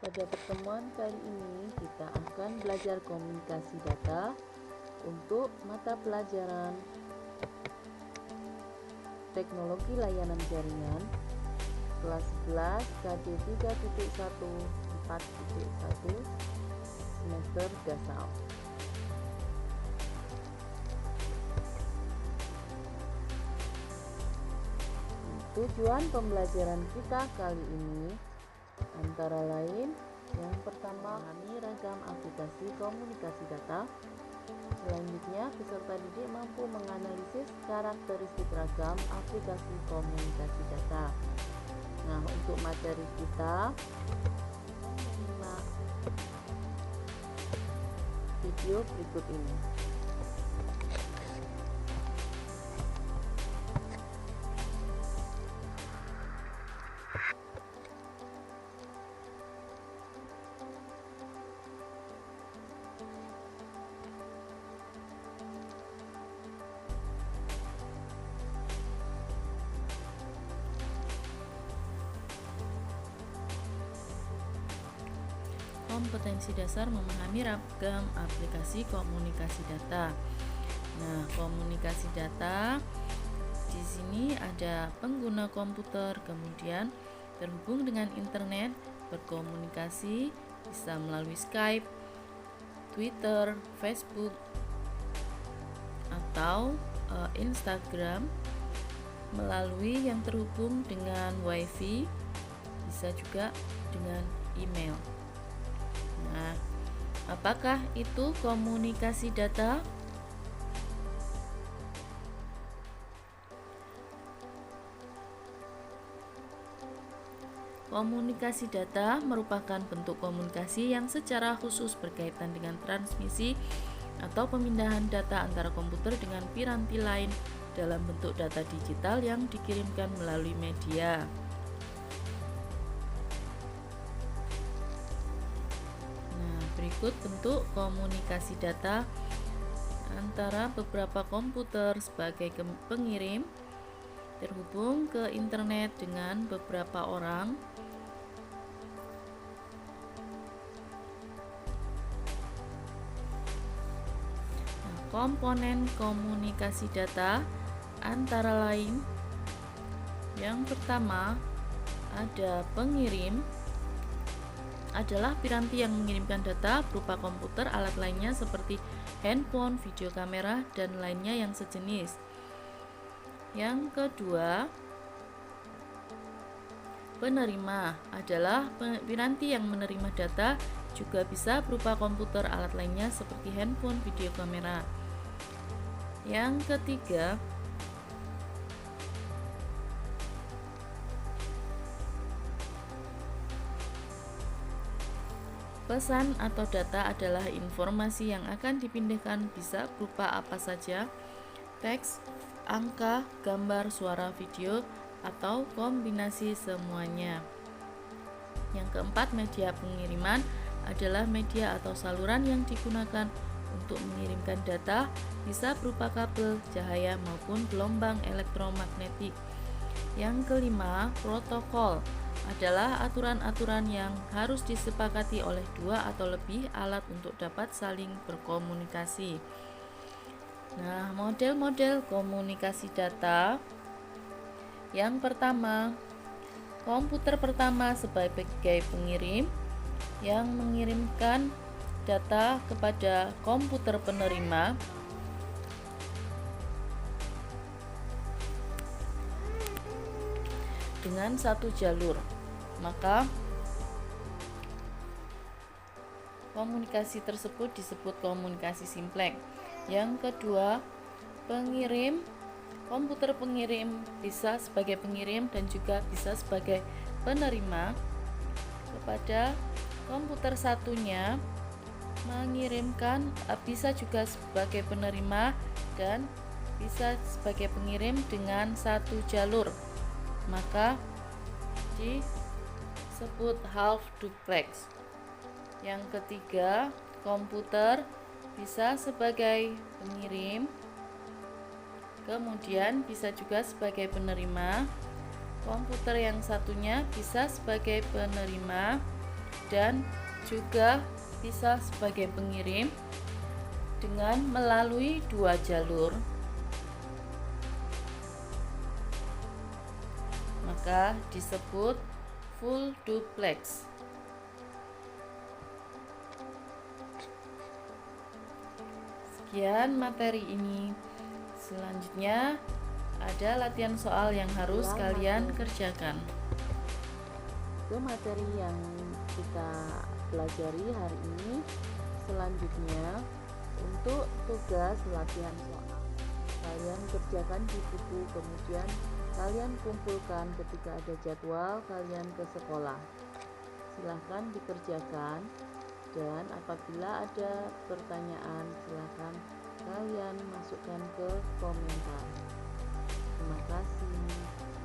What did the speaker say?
Pada pertemuan kali ini kita akan belajar komunikasi data untuk mata pelajaran Teknologi Layanan Jaringan kelas 11 KD 3.1 4.1 semester dasar. Tujuan pembelajaran kita kali ini antara lain yang pertama, memahami ragam aplikasi komunikasi data. Selanjutnya, peserta didik mampu menganalisis karakteristik ragam aplikasi komunikasi data. Nah, untuk materi kita menyimak video berikut ini. Kompetensi dasar memahami ragam aplikasi komunikasi data. Nah, komunikasi data di sini ada pengguna komputer, kemudian terhubung dengan internet, berkomunikasi bisa melalui Skype, Twitter, Facebook, atau Instagram, melalui yang terhubung dengan WiFi, bisa juga dengan email. Nah, apakah itu komunikasi data? Komunikasi data merupakan bentuk komunikasi yang secara khusus berkaitan dengan transmisi atau pemindahan data antara komputer dengan piranti lain dalam bentuk data digital yang dikirimkan melalui media. Berikut bentuk komunikasi data antara beberapa komputer sebagai pengirim terhubung ke internet dengan beberapa orang. Komponen komunikasi data antara lain, yang pertama ada pengirim, adalah piranti yang mengirimkan data berupa komputer, alat lainnya seperti handphone, video kamera, dan lainnya yang sejenis. Yang kedua, penerima adalah piranti yang menerima data, juga bisa berupa komputer, alat lainnya seperti handphone, video kamera. Yang ketiga, pesan atau data adalah informasi yang akan dipindahkan, bisa berupa apa saja, teks, angka, gambar, suara, video, atau kombinasi semuanya. Yang keempat, media pengiriman adalah media atau saluran yang digunakan untuk mengirimkan data, bisa berupa kabel, cahaya, maupun gelombang elektromagnetik. Yang kelima, protokol adalah aturan-aturan yang harus disepakati oleh dua atau lebih alat untuk dapat saling berkomunikasi. Nah, model-model komunikasi data. Yang pertama, komputer pertama sebagai pengirim yang mengirimkan data kepada komputer penerima. Dengan satu jalur, maka komunikasi tersebut disebut komunikasi simplex. Yang kedua, pengirim, komputer pengirim bisa sebagai pengirim dan juga bisa sebagai penerima kepada komputer satunya, mengirimkan, bisa juga sebagai penerima dan bisa sebagai pengirim dengan satu jalur, maka disebut half duplex. Yang ketiga, komputer bisa sebagai pengirim, kemudian bisa juga sebagai penerima. Komputer yang satunya bisa sebagai penerima dan juga bisa sebagai pengirim dengan melalui dua jalur. Maka disebut full duplex. Sekian materi ini. Selanjutnya ada latihan soal yang harus kalian kerjakan. Itu materi yang kita pelajari hari ini. Selanjutnya untuk tugas latihan soal, kalian kerjakan di buku, kemudian kalian kumpulkan ketika ada jadwal kalian ke sekolah. Silahkan dikerjakan, dan apabila ada pertanyaan silahkan kalian masukkan ke komentar. Terima kasih.